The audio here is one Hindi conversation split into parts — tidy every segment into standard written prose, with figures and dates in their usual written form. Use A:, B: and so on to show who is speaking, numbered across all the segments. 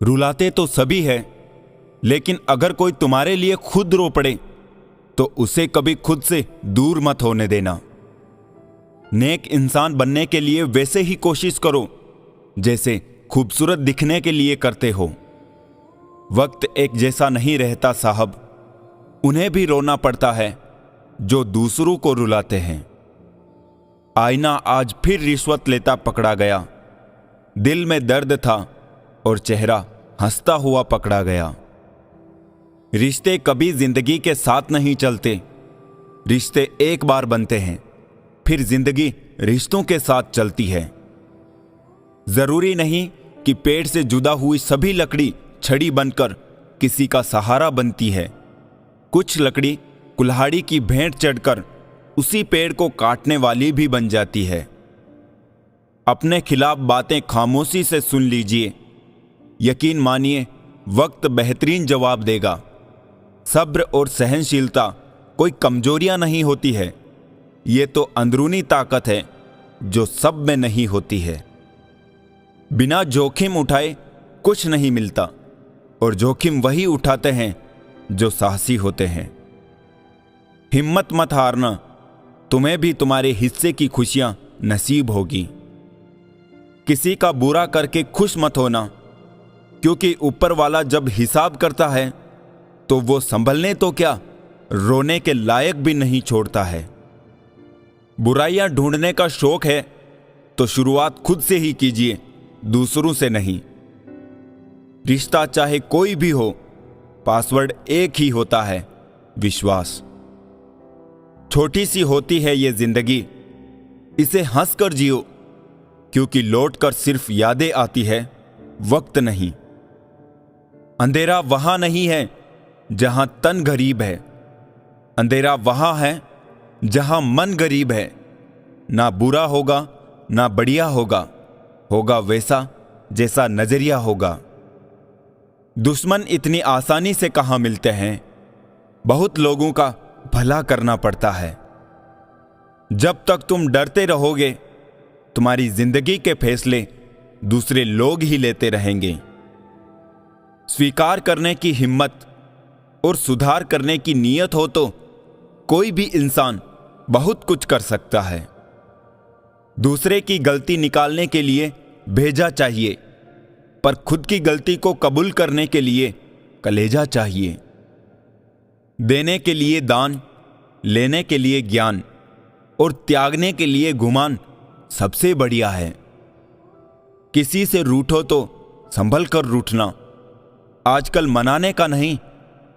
A: रुलाते तो सभी है, लेकिन अगर कोई तुम्हारे लिए खुद रो पड़े तो उसे कभी खुद से दूर मत होने देना। नेक इंसान बनने के लिए वैसे ही कोशिश करो जैसे खूबसूरत दिखने के लिए करते हो। वक्त एक जैसा नहीं रहता साहब, उन्हें भी रोना पड़ता है जो दूसरों को रुलाते हैं। आईना आज फिर रिश्वत लेता पकड़ा गया, दिल में दर्द था और चेहरा हंसता हुआ पकड़ा गया। रिश्ते कभी जिंदगी के साथ नहीं चलते, रिश्ते एक बार बनते हैं, फिर जिंदगी रिश्तों के साथ चलती है। जरूरी नहीं कि पेड़ से जुदा हुई सभी लकड़ी छड़ी बनकर किसी का सहारा बनती है। कुछ लकड़ी कुल्हाड़ी की भेंट चढ़कर उसी पेड़ को काटने वाली भी बन जाती है। अपने खिलाफ बातें खामोशी से सुन लीजिए, यकीन मानिए वक्त बेहतरीन जवाब देगा। सब्र और सहनशीलता कोई कमजोरियां नहीं होती है, ये तो अंदरूनी ताकत है जो सब में नहीं होती है। बिना जोखिम उठाए कुछ नहीं मिलता, और जोखिम वही उठाते हैं जो साहसी होते हैं। हिम्मत मत हारना, तुम्हें भी तुम्हारे हिस्से की खुशियां नसीब होगी। किसी का बुरा करके खुश मत होना, क्योंकि ऊपर वाला जब हिसाब करता है तो वो संभलने तो क्या, रोने के लायक भी नहीं छोड़ता है। बुराइयां ढूंढने का शौक है तो शुरुआत खुद से ही कीजिए, दूसरों से नहीं। रिश्ता चाहे कोई भी हो, पासवर्ड एक ही होता है, विश्वास। छोटी सी होती है ये जिंदगी, इसे हंसकर जियो, क्योंकि लौटकर सिर्फ यादें आती है, वक्त नहीं। अंधेरा वहां नहीं है जहां तन गरीब है, अंधेरा वहां है जहां मन गरीब है। ना बुरा होगा ना बढ़िया होगा, होगा वैसा जैसा नजरिया होगा। दुश्मन इतनी आसानी से कहां मिलते हैं, बहुत लोगों का भला करना पड़ता है। जब तक तुम डरते रहोगे, तुम्हारी जिंदगी के फैसले दूसरे लोग ही लेते रहेंगे। स्वीकार करने की हिम्मत और सुधार करने की नीयत हो तो कोई भी इंसान बहुत कुछ कर सकता है। दूसरे की गलती निकालने के लिए भेजा चाहिए, पर खुद की गलती को कबूल करने के लिए कलेजा चाहिए। देने के लिए दान, लेने के लिए ज्ञान और त्यागने के लिए गुमान सबसे बढ़िया है। किसी से रूठो तो संभल कर रूठना आजकल मनाने का नहीं,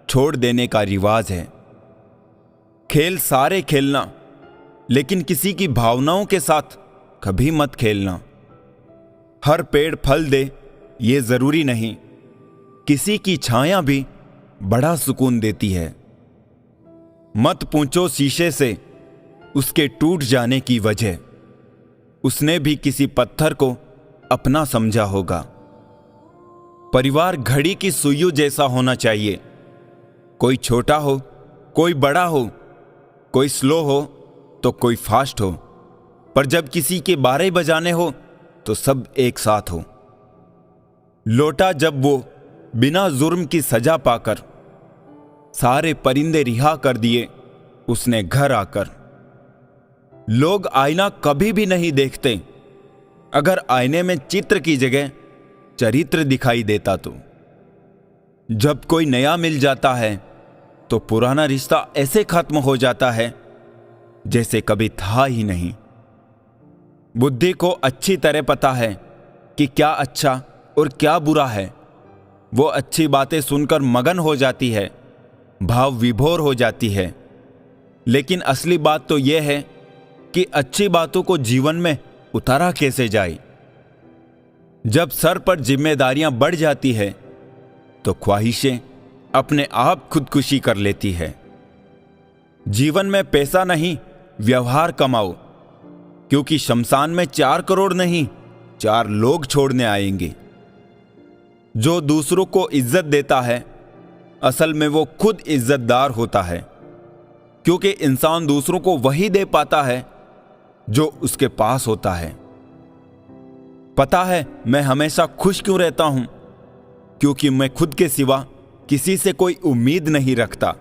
A: छोड़ देने का रिवाज है। खेल सारे खेलना, लेकिन किसी की भावनाओं के साथ कभी मत खेलना। हर पेड़ फल दे ये जरूरी नहीं, किसी की छाया भी बड़ा सुकून देती है। मत पूछो शीशे से उसके टूट जाने की वजह, उसने भी किसी पत्थर को अपना समझा होगा। परिवार घड़ी की सुइयों जैसा होना चाहिए, कोई छोटा हो कोई बड़ा हो, कोई स्लो हो तो कोई फास्ट हो, पर जब किसी के 12 बजाने हो तो सब एक साथ हो। लौटा जब वो बिना जुर्म की सजा पाकर, सारे परिंदे रिहा कर दिए उसने घर आकर। लोग आईना कभी भी नहीं देखते, अगर आईने में चित्र की जगह चरित्र दिखाई देता तो। जब कोई नया मिल जाता है तो पुराना रिश्ता ऐसे खत्म हो जाता है जैसे कभी था ही नहीं। बुद्धि को अच्छी तरह पता है कि क्या अच्छा और क्या बुरा है। वो अच्छी बातें सुनकर मगन हो जाती है, भाव विभोर हो जाती है। लेकिन असली बात तो यह है कि अच्छी बातों को जीवन में उतारा कैसे जाए। जब सर पर जिम्मेदारियां बढ़ जाती है तो ख्वाहिशें अपने आप खुदकुशी कर लेती है। जीवन में पैसा नहीं, व्यवहार कमाओ, क्योंकि शमशान में 4 करोड़ नहीं 4 लोग छोड़ने आएंगे। जो दूसरों को इज्जत देता है, असल में वो खुद इज्जतदार होता है, क्योंकि इंसान दूसरों को वही दे पाता है जो उसके पास होता है। पता है मैं हमेशा खुश क्यों रहता हूं? क्योंकि मैं खुद के सिवा किसी से कोई उम्मीद नहीं रखता।